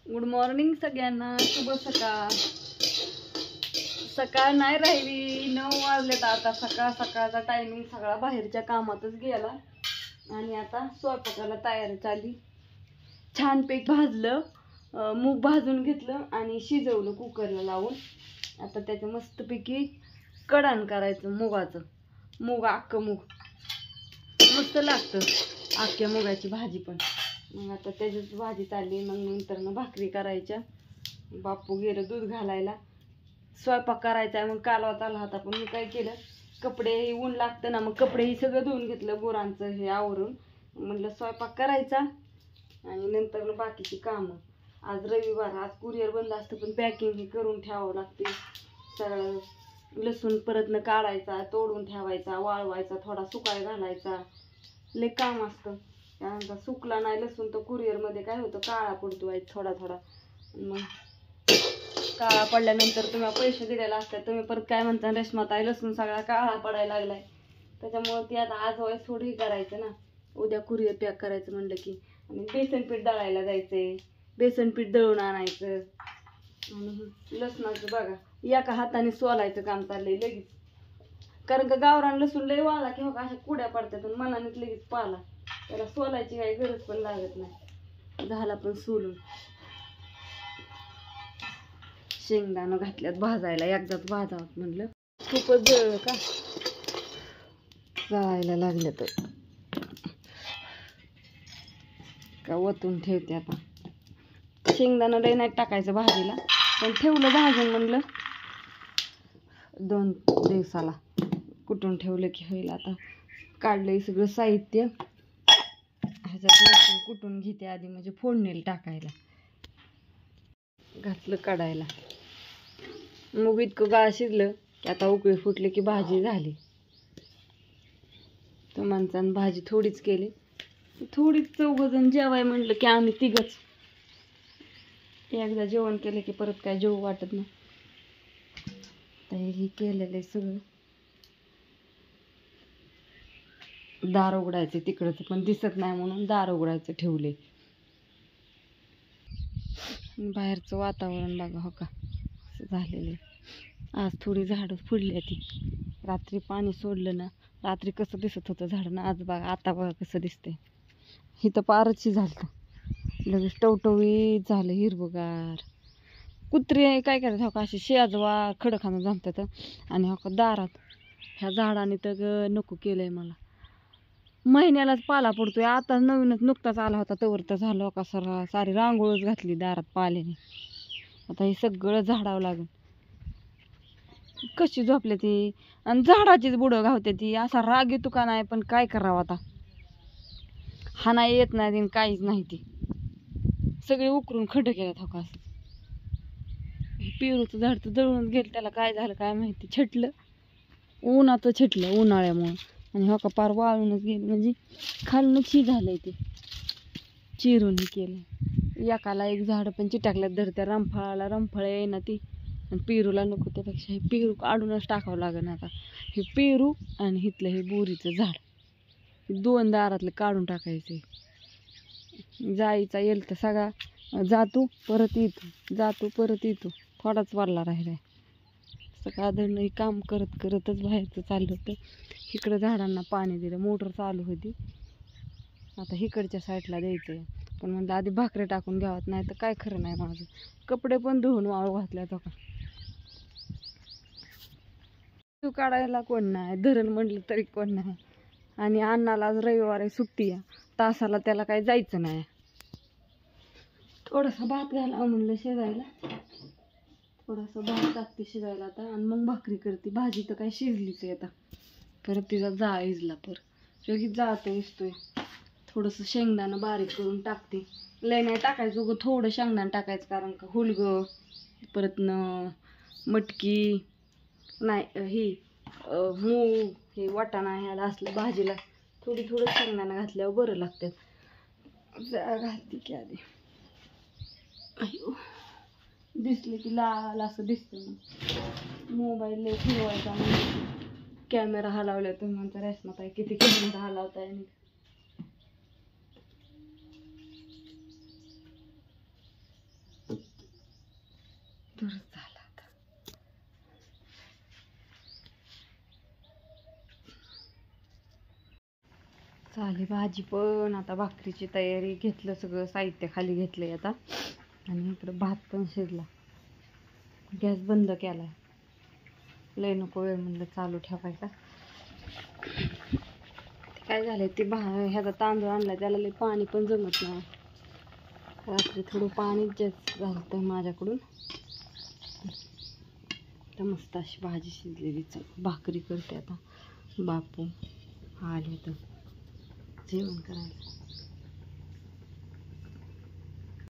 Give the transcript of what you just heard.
Good morning सगळ्यांना, शुभ सकाळ. सकाळ नाही राहिली, 9 वाजलेत आता. सकाळचा टायमिंग सगळा बाहेरच्या कामातच गेला आणि आता स्वयंपाकाला तयारी चालली. छान पीक भाजलं, मूग भाजून घेतलं आणि शिजवलं कुकरला लावून. आता त्याचं मस्तपैकी कडाण करायचं मुगाचं. मूग अख्खं मूग मस्त लागतं, अख्ख्या मुगाची भाजी पण. मग आता त्याच्याच भाजी चालली. मग नंतर भाकरी करायच्या. बापू गेलं दूध घालायला. स्वयंपाक करायचा आहे. मग कालवा चालला होता, पण मी काय केलं, कपडे ऊन लागतं ना, मग कपडेही सगळं धुवून घेतलं गुरांचं हे आवरून. म्हटलं स्वयंपाक करायचा आणि नंतर बाकीची कामं. आज रविवार, आज कुरिअर बंद असतं, पण पॅकिंग हे करून ठेवावं लागते सगळं. लसूण परतनं काढायचा, तोडून ठेवायचा, वाळवायचा, थोडा सुकाय घालायचा. लय काम असतं. त्यानंतर सुकला नाही लसूण तर कुरिअरमध्ये काय होतं, काळा पडतो थोडा थोडा. मग काळा पडल्यानंतर तुम्ही पैसे दिलेला असतात, तुम्ही परत काय म्हणता, रेशमाताई लसूण सगळा काळा पडायला लागलाय. त्याच्यामुळे ती आता आज वय थोडी करायचं ना, उद्या कुरिअर पॅक करायचं म्हणलं की. आणि बेसन पीठ दळायला जायचंय, बेसन पीठ दळून आणायचं. आणि लसणाचं बघा, एका हाताने सोलायचं काम चाललंय लगेच. कारण का गावरान लसूण लय वाळला की हो अशा कुड्या पडतात आणि मनानेच लगेच पाला. त्याला सोलायची काही गरज पण लागत नाही. झाला पण सोलून. शेंगदाणं घातल्यात भाजायला, एकदाच भाजावं म्हणलं. खूपच जळलं का जायला लागलं तर का वतून ठेवते. आता शेंगदाणं लय नाही टाकायचं भाजीला, पण ठेवलं भाजून म्हणलं 2 दिवसाला कुटून ठेवलं की होईल. आता काढलंय सगळं साहित्य. ह्याच्यात लसूण कुटून घेते आधी, म्हणजे फोडणीला टाकायला. घातलं काढायला. मूग इतकं गाळ शिजलं की आता उकळी फुटली की भाजी झाली. तर माणसानं भाजी थोडीच केली. थोडीच 4 जण जेवाय म्हणलं की आम्ही 3घच. एकदा जेवण केलं की परत काय जेवू वाटत नाही. तर हे केलेलं आहे सगळं. दार उघडायचे तिकडचं, पण दिसत नाही म्हणून दार उघडायचं ठेवले. बाहेरचं वातावरण बघा हो का असं झालेलं आहे. आज थोडी झाडं फुडली ती. रात्री पाणी सोडलं ना, रात्री कसं दिसत होतं झाडं ना, आज बघा आता बघा कसं दिसतंय. इथं पारची झालं, लगेच टवटवीत झालं हिरवगार. कुत्रे काय करायचं हो का, अशी शेजवा खडखानं जमतात. आणि हो का दारात ह्या झाडाने तर नको केलंय मला. महिन्यालाच पाला पडतोय. आता नवीनच नुकताच आला होता तवर तर झालं का सारी रांगोळच घातली दारात पाल्याने. आता हे सगळं झाडावं लागेल. कशी झोपले ती, आणि झाडाचीच बुडं घावते ती. असा राग येतो का नाही, पण काय करावं आता. हा नाही येत नाही काहीच नाही. ती सगळे उकरून खड्डे केल्यात हो का. असं पेरूचं झाड तर जळून गेलं, त्याला काय झालं काय माहिती. छटलं उन्हाचं, छटलं उन्हाळ्यामुळं. आणि हो का पार वाळूनच गेलं, म्हणजे खालूनच ही झालंय ते चिरून हे केलं. एकाला एक झाड पण चिटाकल्यात धरत्या. रंफाळाला रंफळ येईना ती, आणि पेरूला नको. त्यापेक्षा हे पेरू काढूनच टाकावं लागेल आता. हे पेरू आणि हिथलं हे बोरीचं झाड 2 दारातलं काढून टाकायचं. जायचा येईल तर सगळा जातो परत येतो, जातो परत येतो. थोडाच वारला राहिलाय. सकाळधरणं हे काम करत करतच बाहेरचं चाललं होतं. इकडं झाडांना पाणी दिलं, मोटर चालू होती. आता इकडच्या साईडला द्यायचं आहे, पण म्हणलं आधी भाकरी टाकून घ्यावत, नाही तर काय खरं नाही माझं. कपडे पण धुवून वाळू घातल्या तो का. तू काढायला कोण नाही, धरण म्हणलं तरी कोण नाही. आणि अण्णाला आज रविवारी सुट्टी आहे, तासाला त्याला काही जायचं नाही. थोडासा भात घालावं म्हणलं शिजायला. थोडासा भात टाकते शिजायला आता, आणि मग भाकरी करते. भाजी तर काय शिजलीच आहे आता. परत तिचा जाळ इजला, लगेच जाळतो इसतोय. थोडंसं शेंगदाणं बारीक करून टाकते. लय नाही टाकायचं, उगं थोडं शेंगदाणं टाकायचं. कारण का हुलगं परत मटकी नाही, ही मूग हे वाटाणा ह्याला असलं भाजीला थोडं शेंगदाणं घातल्यावर बरं लागतं. जा घालते की आधी. अयो दिसले की लाल असं दिसतं. मोबाईल लय फिरवायचा म्हणजे कॅमेरा हलावल्या. तुम्ही म्हणता रेशमाताई किती कॅमेरा हलावताय. झाली भाजी पण. आता भाकरीची तयारी. घेतलं सगळं साहित्य खाली घेतलंय आता. आणि इकडं भात पण शिजला. गॅस बंद केलाय. लय नको वेळ म्हणलं चालू ठेवायचा. काय झालंय ते ह्याचा तांदूळ आणला त्याला लय पाणी पण जमत नाही. रात्री थोडं पाणी जास्त झालं माझ्याकडून. तर मस्त अशी भाजी शिजलेली. भाकरी करते आता. बापू आले तर जेवण करायला.